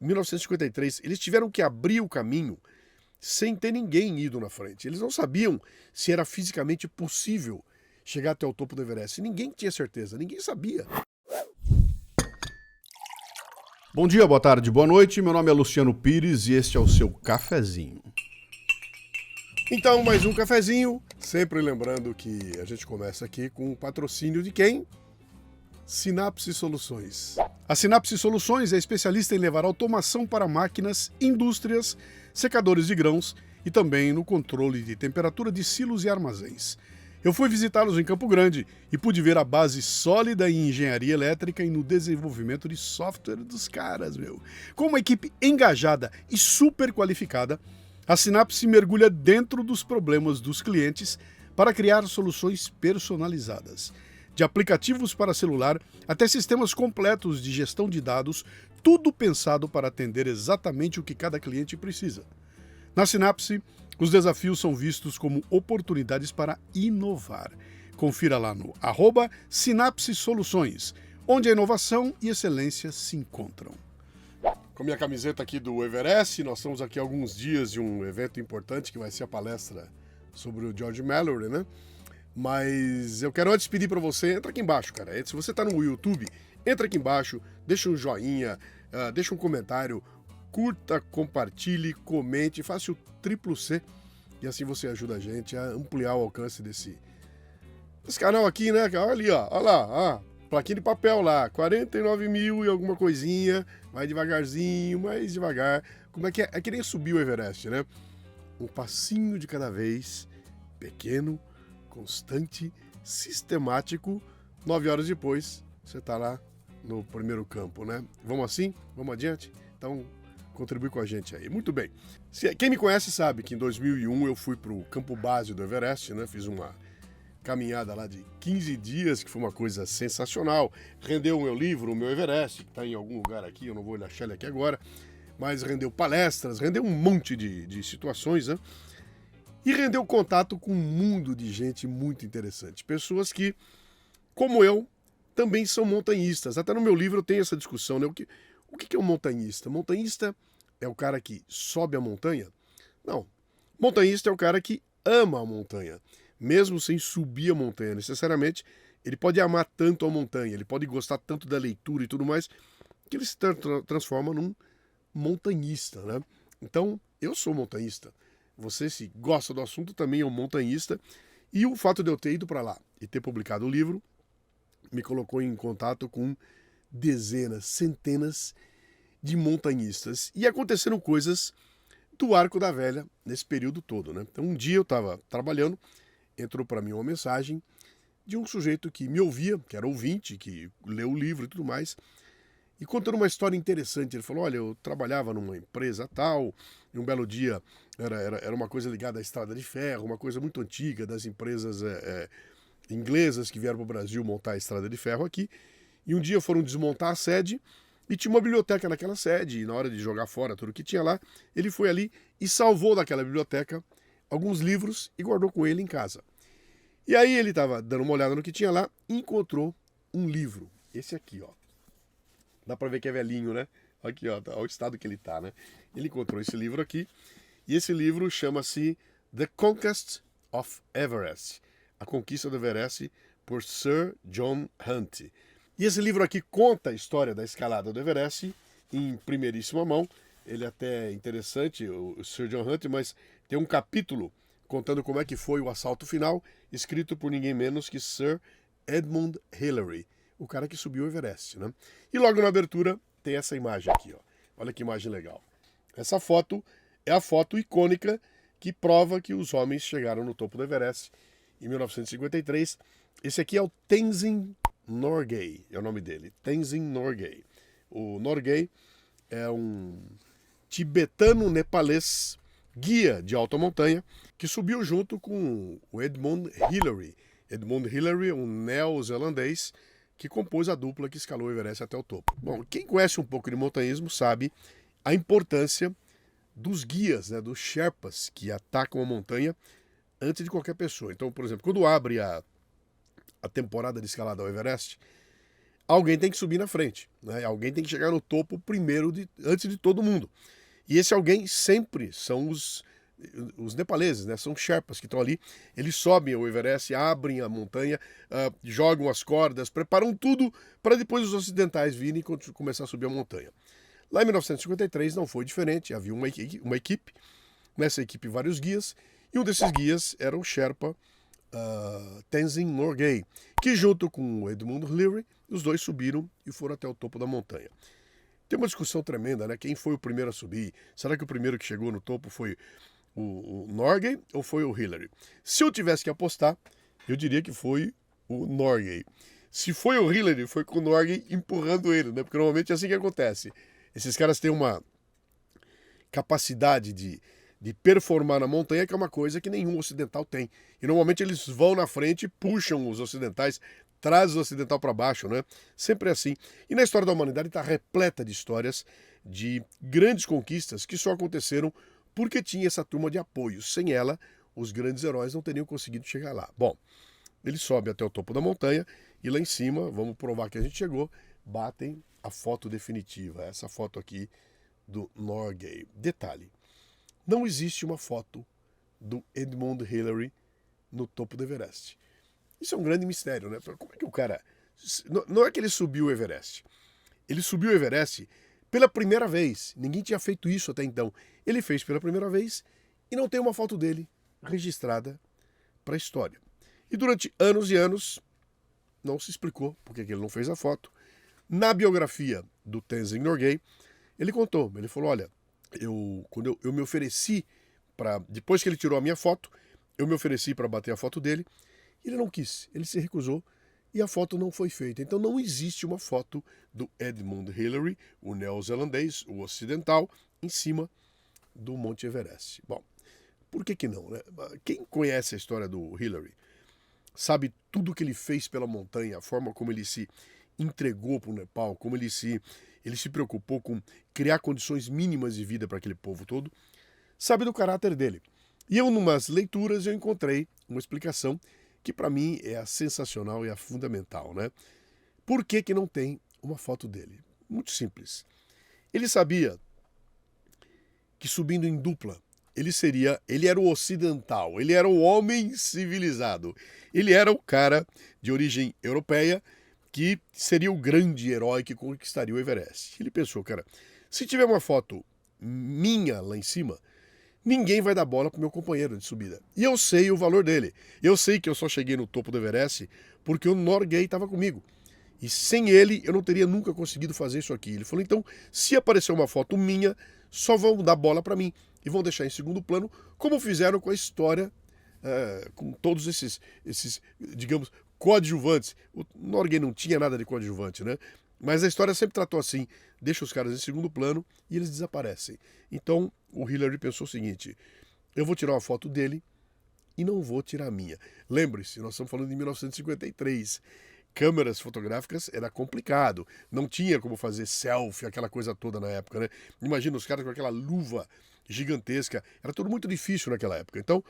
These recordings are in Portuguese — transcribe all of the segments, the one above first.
1953, eles tiveram que abrir o caminho sem ter ninguém ido na frente. Eles não sabiam se era fisicamente possível chegar até o topo do Everest. Ninguém tinha certeza, ninguém sabia. Bom dia, boa tarde, boa noite. Meu nome é Luciano Pires e este é o seu cafezinho. Então, mais um cafezinho. Sempre lembrando que a gente começa aqui com o patrocínio de quem? Sinapse Soluções. A Sinapse Soluções é especialista em levar automação para máquinas, indústrias, secadores de grãos e também no controle de temperatura de silos e armazéns. Eu fui visitá-los em Campo Grande e pude ver a base sólida em engenharia elétrica e no desenvolvimento de software dos caras, meu. Com uma equipe engajada e super qualificada, a Sinapse mergulha dentro dos problemas dos clientes para criar soluções personalizadas. De aplicativos para celular até sistemas completos de gestão de dados, tudo pensado para atender exatamente o que cada cliente precisa. Na Sinapse, os desafios são vistos como oportunidades para inovar. Confira lá no @Sinapse Soluções, onde a inovação e excelência se encontram. Com a minha camiseta aqui do Everest, nós estamos aqui há alguns dias de um evento importante que vai ser a palestra sobre o George Mallory, né? Mas eu quero antes pedir para você, entra aqui embaixo, cara. Se você está no YouTube, entra aqui embaixo, deixa um joinha, deixa um comentário, curta, compartilhe, comente, faça o triplo C e assim você ajuda a gente a ampliar o alcance desse canal aqui, né? Olha ali, ó, olha lá, plaquinha de papel lá, 49 mil e alguma coisinha, vai devagarzinho, mais devagar. Como é que é? É que nem subir o Everest, né? Um passinho de cada vez, pequeno, constante, sistemático. 9 horas depois, você está lá no primeiro campo, né? Vamos assim? Vamos adiante? Então, contribui com a gente aí. Muito bem. Quem me conhece sabe que em 2001 eu fui para o campo base do Everest, né? Fiz uma caminhada lá de 15 dias, que foi uma coisa sensacional. Rendeu o meu livro, o meu Everest, que está em algum lugar aqui, eu não vou achar ele aqui agora, mas rendeu palestras, rendeu um monte de situações, né? E rendeu contato com um mundo de gente muito interessante. Pessoas que, como eu, também são montanhistas. Até no meu livro eu tenho essa discussão, né? O que é um montanhista? Montanhista é o cara que sobe a montanha? Não. Montanhista é o cara que ama a montanha. Mesmo sem subir a montanha necessariamente, ele pode amar tanto a montanha, ele pode gostar tanto da leitura e tudo mais, que ele se transforma num montanhista, né? Então, eu sou montanhista. Você, se gosta do assunto, também é um montanhista. E o fato de eu ter ido para lá e ter publicado o livro me colocou em contato com dezenas, centenas de montanhistas. E aconteceram coisas do Arco da Velha nesse período todo, né? Então, um dia eu estava trabalhando, entrou para mim uma mensagem de um sujeito que me ouvia, que era ouvinte, que leu o livro e tudo mais, e contando uma história interessante. Ele falou: olha, eu trabalhava numa empresa tal, e um belo dia era uma coisa ligada à estrada de ferro, uma coisa muito antiga das empresas inglesas que vieram para o Brasil montar a estrada de ferro aqui, e um dia foram desmontar a sede e tinha uma biblioteca naquela sede, e na hora de jogar fora tudo que tinha lá, ele foi ali e salvou daquela biblioteca alguns livros e guardou com ele em casa. E aí ele estava dando uma olhada no que tinha lá e encontrou um livro, esse aqui, ó. Dá pra ver que é velhinho, né? Aqui, ó, olha o estado que ele tá, né? Ele encontrou esse livro aqui, e esse livro chama-se The Conquest of Everest, A Conquista do Everest, por Sir John Hunt. E esse livro aqui conta a história da escalada do Everest em primeiríssima mão. Ele até é interessante, o Sir John Hunt, mas tem um capítulo contando como é que foi o assalto final, escrito por ninguém menos que Sir Edmund Hillary, o cara que subiu o Everest, né? E logo na abertura tem essa imagem aqui, ó. Olha que imagem legal. Essa foto é a foto icônica que prova que os homens chegaram no topo do Everest em 1953. Esse aqui é o Tenzing Norgay, é o nome dele, Tenzing Norgay. O Norgay é um tibetano-nepalês, guia de alta montanha, que subiu junto com o Edmund Hillary. Edmund Hillary, um neozelandês, que compôs a dupla que escalou o Everest até o topo. Bom, quem conhece um pouco de montanhismo sabe a importância dos guias, né, dos Sherpas, que atacam a montanha antes de qualquer pessoa. Então, por exemplo, quando abre a temporada de escalada ao Everest, alguém tem que subir na frente, né? Alguém tem que chegar no topo primeiro, antes de todo mundo. E esse alguém sempre são os nepaleses, né? São Sherpas que estão ali. Eles sobem o Everest, abrem a montanha, jogam as cordas, preparam tudo para depois os ocidentais virem e começar a subir a montanha. Lá em 1953 não foi diferente, havia uma equipe, nessa equipe vários guias, e um desses guias era o Sherpa Tenzin Norgay, que junto com o Edmund Hillary, os dois subiram e foram até o topo da montanha. Tem uma discussão tremenda, né? Quem foi o primeiro a subir? Será que o primeiro que chegou no topo foi o Norgay ou foi o Hillary? Se eu tivesse que apostar, eu diria que foi o Norgay. Se foi o Hillary, foi com o Norgay empurrando ele, né? Porque normalmente é assim que acontece. Esses caras têm uma capacidade de performar na montanha que é uma coisa que nenhum ocidental tem. E normalmente eles vão na frente, puxam os ocidentais, traz o ocidental para baixo, né? Sempre é assim. E na história da humanidade está repleta de histórias de grandes conquistas que só aconteceram porque tinha essa turma de apoio. Sem ela, os grandes heróis não teriam conseguido chegar lá. Bom, ele sobe até o topo da montanha e lá em cima, vamos provar que a gente chegou, batem a foto definitiva. Essa foto aqui do Norgay. Detalhe, não existe uma foto do Edmund Hillary no topo do Everest. Isso é um grande mistério, né? Como é que o cara... Não é que ele subiu o Everest. Ele subiu o Everest pela primeira vez. Ninguém tinha feito isso até então. Ele fez pela primeira vez e não tem uma foto dele registrada para a história. E durante anos e anos não se explicou por que ele não fez a foto. Na biografia do Tenzin Norgay, ele contou, ele falou, olha, quando eu me ofereci para... Depois que ele tirou a minha foto, eu me ofereci para bater a foto dele, ele não quis, ele se recusou e a foto não foi feita. Então não existe uma foto do Edmund Hillary, o neozelandês, o ocidental, em cima do Monte Everest. Bom, por que não, né? Quem conhece a história do Hillary sabe tudo que ele fez pela montanha, a forma como ele se entregou para o Nepal, como ele se preocupou com criar condições mínimas de vida para aquele povo todo, sabe do caráter dele. E eu, numas leituras, eu encontrei uma explicação que para mim é a sensacional e a fundamental, né? Por que não tem uma foto dele? Muito simples. Ele sabia que subindo em dupla, ele era o ocidental, ele era o homem civilizado, ele era o cara de origem europeia que seria o grande herói que conquistaria o Everest. Ele pensou, cara, se tiver uma foto minha lá em cima, ninguém vai dar bola pro meu companheiro de subida. E eu sei o valor dele. Eu sei que eu só cheguei no topo do Everest porque o Norgay estava comigo. E sem ele, eu não teria nunca conseguido fazer isso aqui. Ele falou, então, se aparecer uma foto minha, só vão dar bola para mim. E vão deixar em segundo plano, como fizeram com a história, com todos esses, digamos, coadjuvantes. O Norgay não tinha nada de coadjuvante, né? Mas a história sempre tratou assim, deixa os caras em segundo plano e eles desaparecem. Então o Hillary pensou o seguinte, eu vou tirar uma foto dele e não vou tirar a minha. Lembre-se, nós estamos falando de 1953. Câmeras fotográficas era complicado, não tinha como fazer selfie, aquela coisa toda na época, né? Imagina os caras com aquela luva gigantesca, era tudo muito difícil naquela época. Então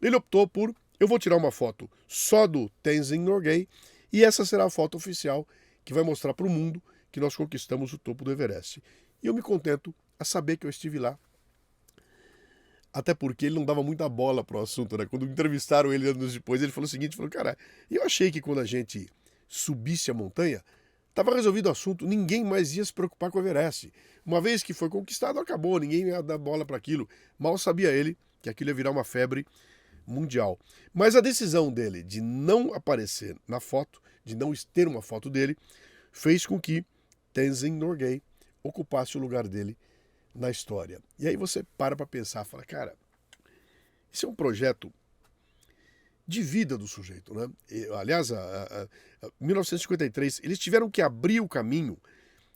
ele optou por, eu vou tirar uma foto só do Tenzin Norgay e essa será a foto oficial que vai mostrar para o mundo que nós conquistamos o topo do Everest. E eu me contento a saber que eu estive lá. Até porque ele não dava muita bola para o assunto, né? Quando entrevistaram ele anos depois, ele falou o seguinte, falou, cara, eu achei que quando a gente subisse a montanha, estava resolvido o assunto, ninguém mais ia se preocupar com o Everest. Uma vez que foi conquistado, acabou, ninguém ia dar bola para aquilo. Mal sabia ele que aquilo ia virar uma febre mundial. Mas a decisão dele de não aparecer na foto, de não ter uma foto dele, fez com que Tenzin Norgay ocupasse o lugar dele na história. E aí você para pensar, fala, cara, isso é um projeto de vida do sujeito, né? Aliás, 1953, eles tiveram que abrir o caminho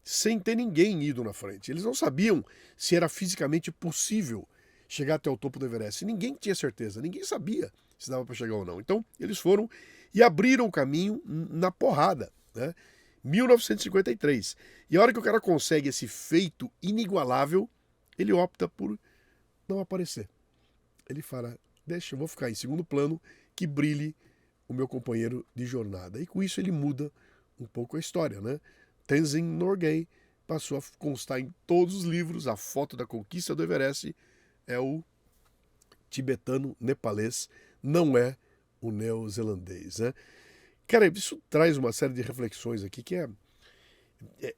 sem ter ninguém ido na frente. Eles não sabiam se era fisicamente possível chegar até o topo do Everest. Ninguém tinha certeza, ninguém sabia se dava para chegar ou não. Então, eles foram e abriram o caminho na porrada, né? 1953. E a hora que o cara consegue esse feito inigualável, ele opta por não aparecer. Ele fala, deixa, eu vou ficar em segundo plano, que brilhe o meu companheiro de jornada. E com isso ele muda um pouco a história, né? Tenzin Norgay passou a constar em todos os livros. A foto da conquista do Everest é o tibetano nepalês, não é o neozelandês, né? Cara, isso traz uma série de reflexões aqui que é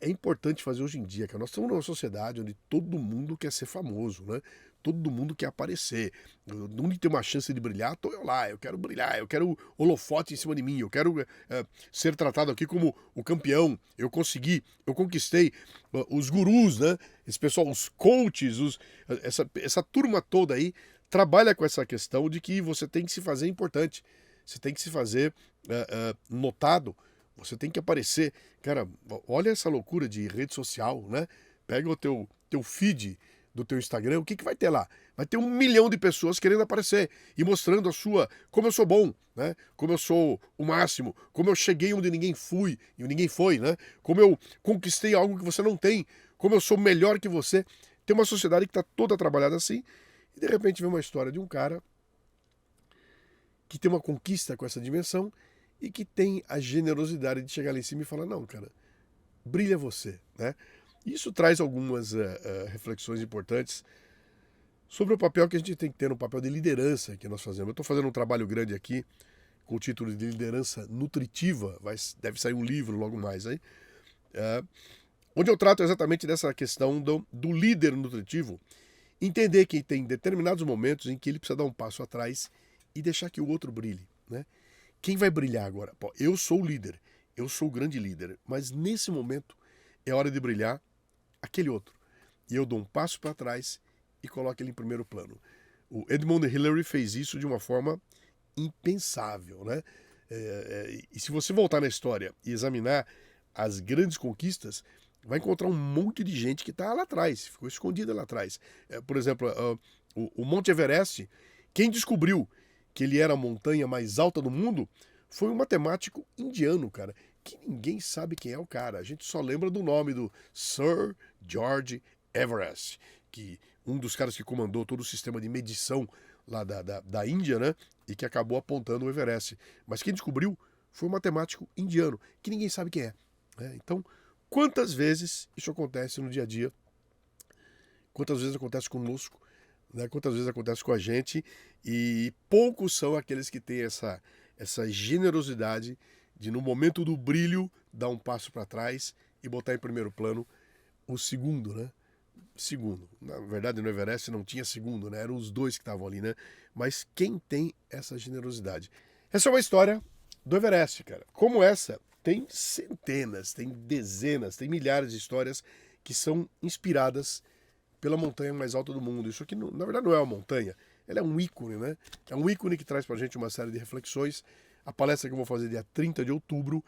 importante fazer hoje em dia, cara. Nós estamos numa sociedade onde todo mundo quer ser famoso, né? Todo mundo quer aparecer. Onde tem uma chance de brilhar, tô eu lá. Eu quero brilhar, eu quero holofote em cima de mim, eu quero ser tratado aqui como o campeão. Eu consegui, eu conquistei. Os gurus, né? Esse pessoal, os coaches, essa turma toda aí trabalha com essa questão de que você tem que se fazer importante. Você tem que se fazer notado. Você tem que aparecer. Cara, olha essa loucura de rede social, né? Pega o teu feed do teu Instagram, o que vai ter lá? Vai ter 1 milhão de pessoas querendo aparecer e mostrando como eu sou bom, né? Como eu sou o máximo, como eu cheguei onde ninguém foi, né? Como eu conquistei algo que você não tem, como eu sou melhor que você. Tem uma sociedade que está toda trabalhada assim, e de repente vem uma história de um cara que tem uma conquista com essa dimensão e que tem a generosidade de chegar lá em cima e falar, não, cara, brilha você, né? Isso traz algumas reflexões importantes sobre o papel que a gente tem que ter, no papel de liderança que nós fazemos. Eu estou fazendo um trabalho grande aqui com o título de liderança nutritiva, deve sair um livro logo mais aí, onde eu trato exatamente dessa questão do líder nutritivo, entender que tem determinados momentos em que ele precisa dar um passo atrás e deixar que o outro brilhe, né? Quem vai brilhar agora? Pô, eu sou o líder, eu sou o grande líder, mas nesse momento é hora de brilhar aquele outro. E eu dou um passo para trás e coloco ele em primeiro plano. O Edmund Hillary fez isso de uma forma impensável, né? E se você voltar na história e examinar as grandes conquistas, vai encontrar um monte de gente que está lá atrás, ficou escondida lá atrás. Por exemplo, o Monte Everest, quem descobriu que ele era a montanha mais alta do mundo foi um matemático indiano, cara, que ninguém sabe quem é o cara. A gente só lembra do nome do Sir George Everest, que um dos caras que comandou todo o sistema de medição lá da Índia, né? E que acabou apontando o Everest. Mas quem descobriu foi um matemático indiano, que ninguém sabe quem é, né? Então, quantas vezes isso acontece no dia a dia? Quantas vezes acontece conosco? Né? Quantas vezes acontece com a gente? E poucos são aqueles que têm essa generosidade de, no momento do brilho, dar um passo para trás e botar em primeiro plano o segundo, né? Segundo. Na verdade, no Everest não tinha segundo, né? Eram os dois que estavam ali, né? Mas quem tem essa generosidade? Essa é uma história do Everest, cara. Como essa, tem centenas, tem dezenas, tem milhares de histórias que são inspiradas pela montanha mais alta do mundo. Isso aqui, na verdade, não é uma montanha. Ela é um ícone, né? É um ícone que traz pra gente uma série de reflexões. A palestra que eu vou fazer dia 30 de outubro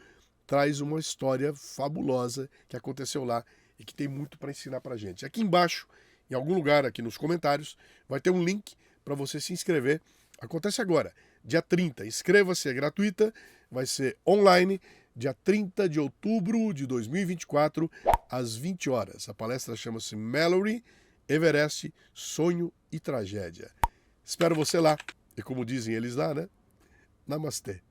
traz uma história fabulosa que aconteceu lá e que tem muito para ensinar pra gente. Aqui embaixo, em algum lugar aqui nos comentários, vai ter um link para você se inscrever. Acontece agora, dia 30. Inscreva-se, é gratuita, vai ser online, dia 30 de outubro de 2024, às 20 horas. A palestra chama-se Mallory, Everest, Sonho e Tragédia. Espero você lá. E como dizem eles lá, né? Namastê.